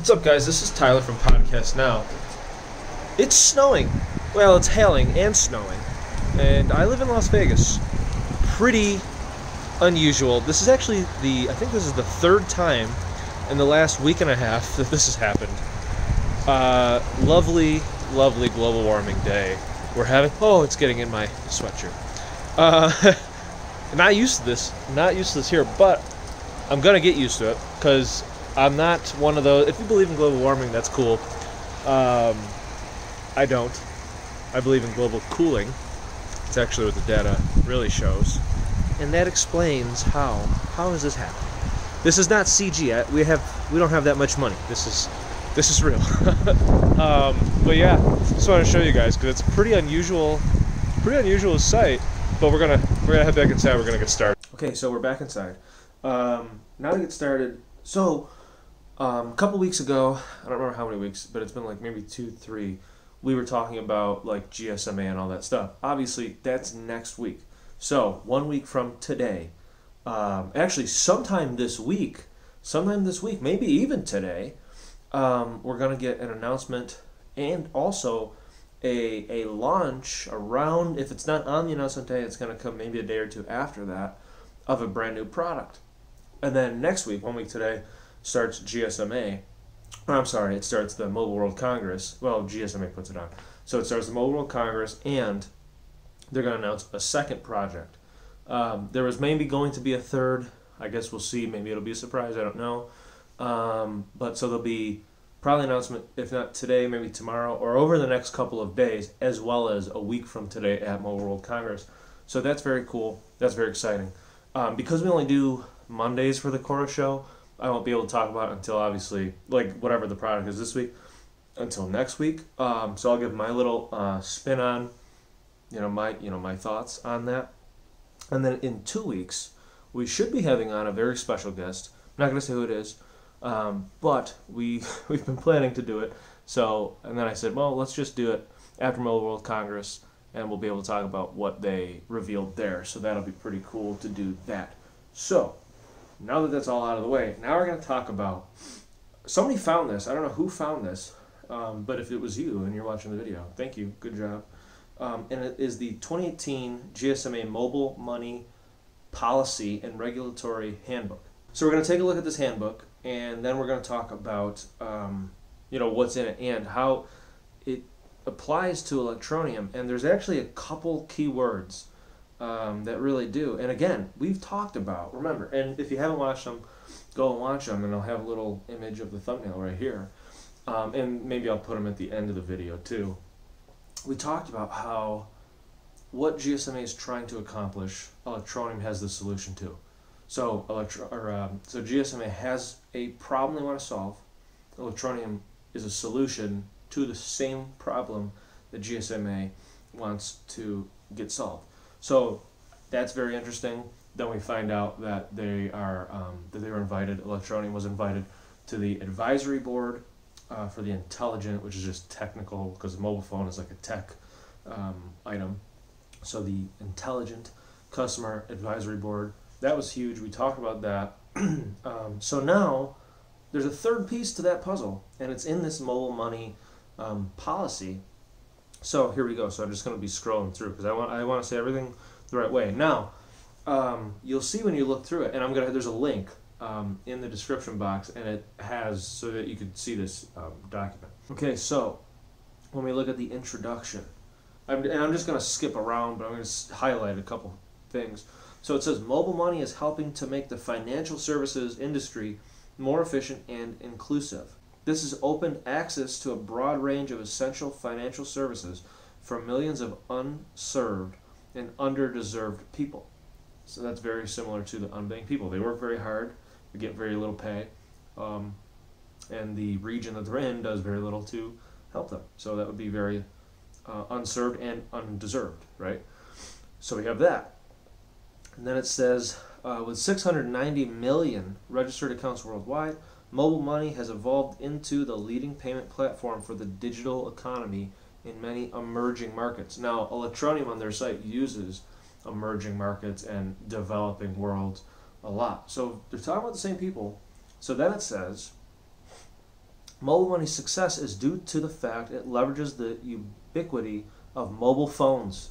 What's up, guys? This is Tyler from Podcast Now. It's snowing. Well, it's hailing and snowing. And I live in Las Vegas. Pretty unusual. This is actually I think this is the third time in the last week and a half that this has happened. Lovely, lovely global warming day. We're having, it's getting in my sweatshirt. Not used to this. Not used to this here, but I'm going to get used to it because I'm not one of those. If you believe in global warming, that's cool. I don't. I believe in global cooling. It's actually what the data really shows. And that explains how. How is this happening? This is not CG. We don't have that much money. This is real. But yeah, just want to show you guys because it's a pretty unusual sight. But we're gonna head back inside. We're gonna get started. Okay, so we're back inside. Now to get started. So a couple weeks ago, I don't remember how many weeks, but it's been like maybe 2, 3. We were talking about like GSMA and all that stuff. Obviously, that's next week. So 1 week from today, actually sometime this week, maybe even today, we're gonna get an announcement and also a launch around. If it's not on the announcement day, it's gonna come maybe a day or two after that of a brand new product. And then next week, 1 week today, starts GSMA. I'm sorry, it starts the Mobile World Congress. Well, GSMA puts it on. So it starts the Mobile World Congress, and they're going to announce a second project. There was maybe going to be a third. I guess we'll see. Maybe it'll be a surprise. I don't know. But so there'll be probably an announcement, if not today, maybe tomorrow, or over the next couple of days, as well as a week from today at Mobile World Congress. So that's very cool. That's very exciting. Because we only do Mondays for the Quorra show, I won't be able to talk about it until obviously, like whatever the product is this week, until next week. So I'll give my little spin on, my thoughts on that. And then in 2 weeks, we should be having on a very special guest. I'm not going to say who it is, but we've been planning to do it. So, and then I said, well, let's just do it after Mobile World Congress, and we'll be able to talk about what they revealed there. So that'll be pretty cool to do that. So, now that that's all out of the way, now we're going to talk about, somebody found this. I don't know who found this, but if it was you and you're watching the video, thank you, good job. And it is the 2018 GSMA Mobile Money Policy and Regulatory Handbook. So we're going to take a look at this handbook, and then we're going to talk about what's in it and how it applies to Electroneum. And there's actually a couple key words that really do. And again, we've talked about, remember, and if you haven't watched them, go and watch them, and I'll have a little image of the thumbnail right here. And maybe I'll put them at the end of the video too. We talked about what GSMA is trying to accomplish, Electroneum has the solution to. So so GSMA has a problem they want to solve. Electroneum is a solution to the same problem that GSMA wants to get solved. So that's very interesting. Then we find out that they were invited. Electroneum was invited to the advisory board for the intelligent, which is just technical because a mobile phone is like a tech item. So the intelligent customer advisory board, that was huge. We talked about that. So now there's a third piece to that puzzle, and it's in this mobile money policy. So here we go. So I'm just going to be scrolling through because I want to say everything the right way. Now, you'll see when you look through it, and there's a link in the description box, and it has so that you can see this document. Okay, so when we look at the introduction, and I'm just going to skip around, but I'm going to highlight a couple things. So it says mobile money is helping to make the financial services industry more efficient and inclusive. This has opened access to a broad range of essential financial services for millions of unserved and underdeserved people. So that's very similar to the unbanked people. They work very hard, they get very little pay, and the region that they're in does very little to help them. So that would be very unserved and undeserved, right? So we have that. And then it says, with 690 million registered accounts worldwide, mobile money has evolved into the leading payment platform for the digital economy in many emerging markets. Now, Electroneum on their site uses emerging markets and developing worlds a lot. So they're talking about the same people. So then it says, Mobile money's success is due to the fact it leverages the ubiquity of mobile phones,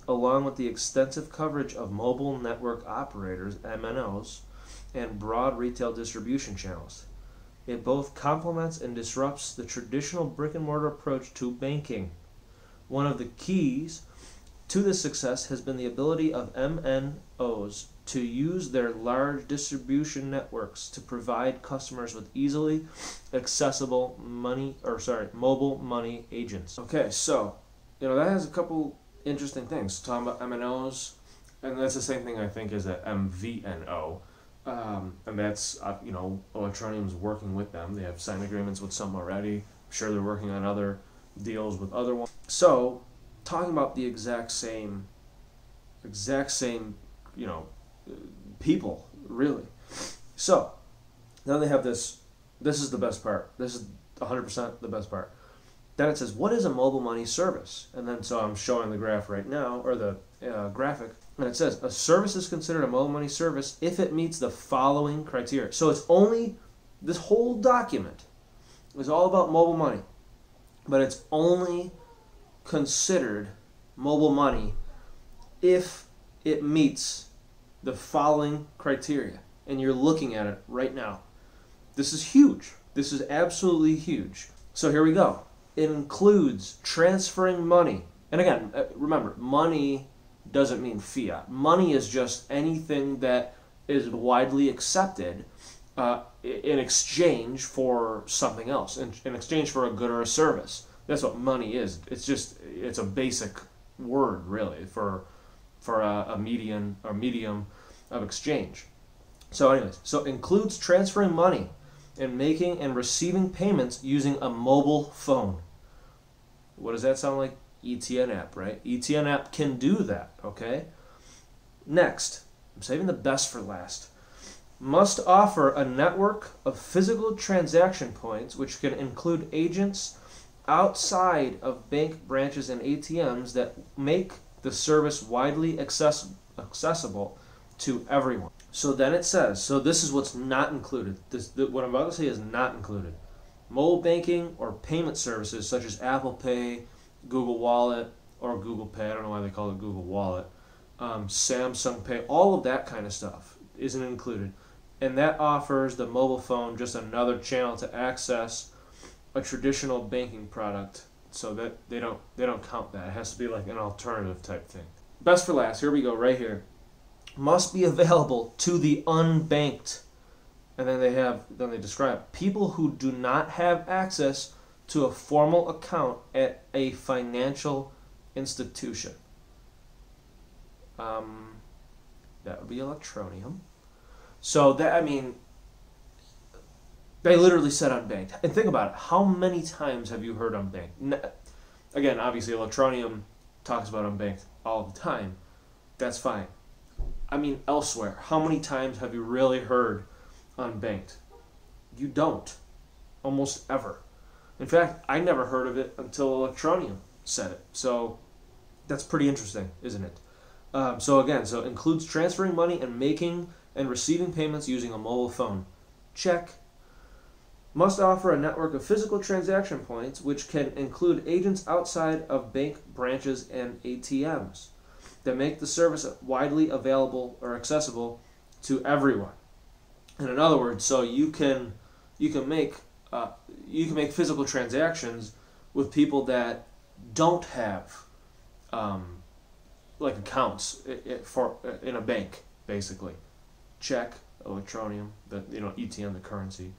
along with the extensive coverage of mobile network operators, MNOs, and broad retail distribution channels. It both complements and disrupts the traditional brick-and-mortar approach to banking. One of the keys to this success has been the ability of MNOs to use their large distribution networks to provide customers with easily accessible mobile money agents. Okay, so that has a couple interesting things. Talking about MNOs, and that's the same thing I think as a MVNO. And that's, Electroneum's working with them. They have signed agreements with some already. I'm sure they're working on other deals with other ones. So, talking about the exact same, people, really. So, now they have this. This is the best part. This is 100% the best part. Then it says, what is a mobile money service? And then, so I'm showing the graph right now, or the graphic. And it says, a service is considered a mobile money service if it meets the following criteria. So it's only, this whole document is all about mobile money. But it's only considered mobile money if it meets the following criteria. And you're looking at it right now. This is huge. This is absolutely huge. So here we go. It includes transferring money. And again, remember, money doesn't mean fiat. Money is just anything that is widely accepted in exchange for something else, in exchange for a good or a service. That's what money is. It's a basic word, really, for a medium of exchange. So anyways, so it includes transferring money and making and receiving payments using a mobile phone. What does that sound like? ETN app, right? ETN app can do that, okay? Next, I'm saving the best for last. Must offer a network of physical transaction points which can include agents outside of bank branches and ATMs that make the service widely accessible to everyone. So then it says, so this is what's not included. What I'm about to say is not included. Mobile banking or payment services such as Apple Pay, Google Wallet, or Google Pay, I don't know why they call it Google Wallet, Samsung Pay, all of that kind of stuff isn't included. And that offers the mobile phone just another channel to access a traditional banking product, so that they don't count that. It has to be like an alternative type thing. Best for last, here we go, right here. Must be available to the unbanked. And then they describe people who do not have access to a formal account at a financial institution. That would be Electroneum. So they literally said unbanked. And think about it. How many times have you heard unbanked? Again, obviously Electroneum talks about unbanked all the time. That's fine. Elsewhere, how many times have you really heard unbanked? You don't. Almost ever. In fact, I never heard of it until Electroneum said it. So that's pretty interesting, isn't it? So includes transferring money and making and receiving payments using a mobile phone. Check. Must offer a network of physical transaction points, which can include agents outside of bank branches and ATMs that make the service widely available or accessible to everyone. And in other words, so you can make physical transactions with people that don't have accounts in a bank, basically. Check. Electroneum, ETN, the currency.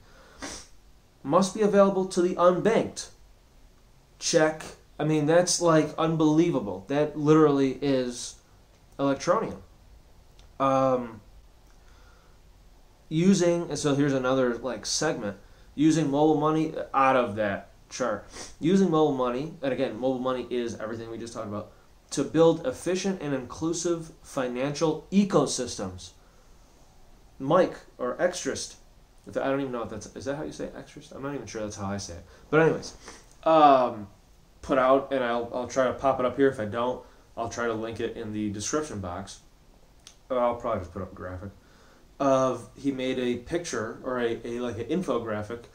Must be available to the unbanked. Check. That's unbelievable. That literally is Electroneum. So here's another segment. Using mobile money out of that chart. Using mobile money, and again, mobile money is everything we just talked about, to build efficient and inclusive financial ecosystems. Mike, or extrist. I don't even know if is that how you say extrist? I'm not even sure that's how I say it. But anyways, put out, and I'll try to pop it up here. If I don't, I'll try to link it in the description box. I'll probably just put up a graphic. He made a picture, or an infographic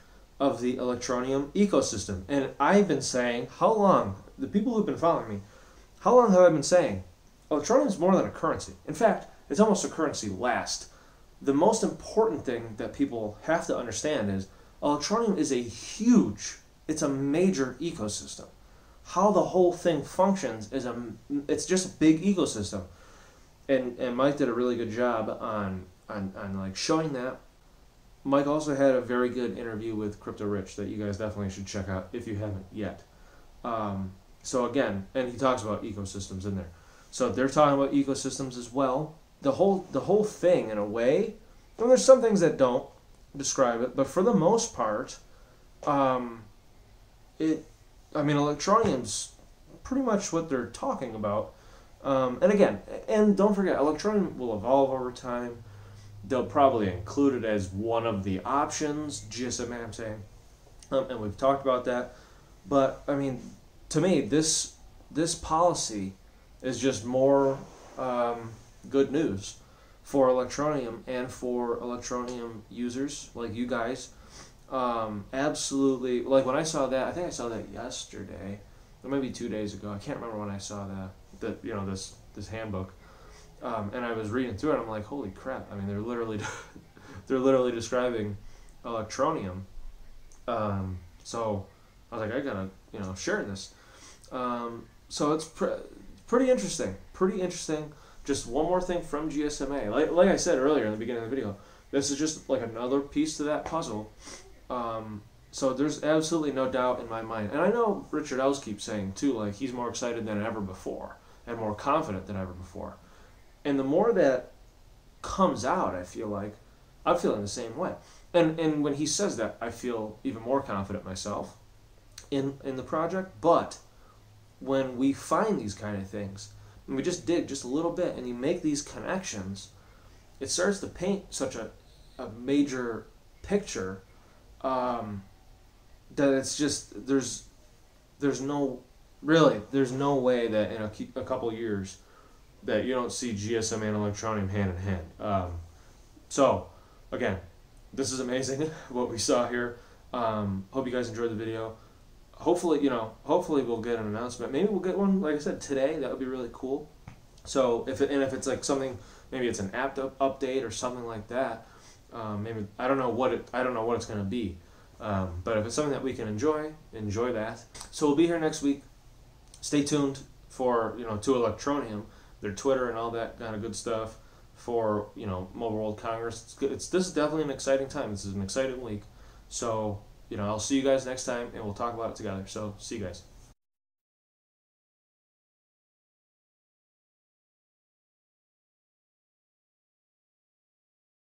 of the Electroneum ecosystem. And I've been saying, how long, the people who've been following me, how long have I been saying, Electroneum is more than a currency. In fact, it's almost a currency last. The most important thing that people have to understand is Electroneum is a huge, it's a major ecosystem. How the whole thing functions is it's just a big ecosystem. And Mike did a really good job on like showing that. Mike also had a very good interview with Crypto Rich that you guys definitely should check out if you haven't yet. So again, and he talks about ecosystems in there. So they're talking about ecosystems as well. The whole thing, in a way, and there's some things that don't describe it, but for the most part, Electroneum's pretty much what they're talking about. And again, and don't forget, Electroneum will evolve over time. They'll probably include it as one of the options, GSMA I'm saying, and we've talked about that. But I mean, to me, this policy is just more good news for Electroneum and for Electroneum users like you guys. Absolutely, like when I saw that, I think I saw that yesterday, or maybe 2 days ago. I can't remember when I saw that this handbook. And I was reading through it. I'm like, holy crap! I mean, they're literally describing Electroneum. So I was like, I gotta share this. So it's pretty interesting. Pretty interesting. Just one more thing from GSMA. Like I said earlier in the beginning of the video, this is just like another piece to that puzzle. So there's absolutely no doubt in my mind, and I know Richard Ells keeps saying too, like he's more excited than ever before and more confident than ever before. And the more that comes out, I feel like I'm feeling the same way. And when he says that, I feel even more confident myself in the project. But when we find these kind of things, and we just dig just a little bit, and you make these connections, it starts to paint such a major picture that it's just there's no way that in a couple years that you don't see GSMA and Electroneum hand in hand. So again, this is amazing what we saw here. Hope you guys enjoyed the video. Hopefully we'll get an announcement. Maybe we'll get one, like I said, today. That would be really cool. So if it's like something, maybe it's an app update or something like that. Maybe I don't know what it's gonna be. But if it's something that we can enjoy that. So we'll be here next week. Stay tuned for to Electroneum, their Twitter and all that kind of good stuff for Mobile World Congress. This is definitely an exciting time. This is an exciting week. So I'll see you guys next time, and we'll talk about it together. So see you guys.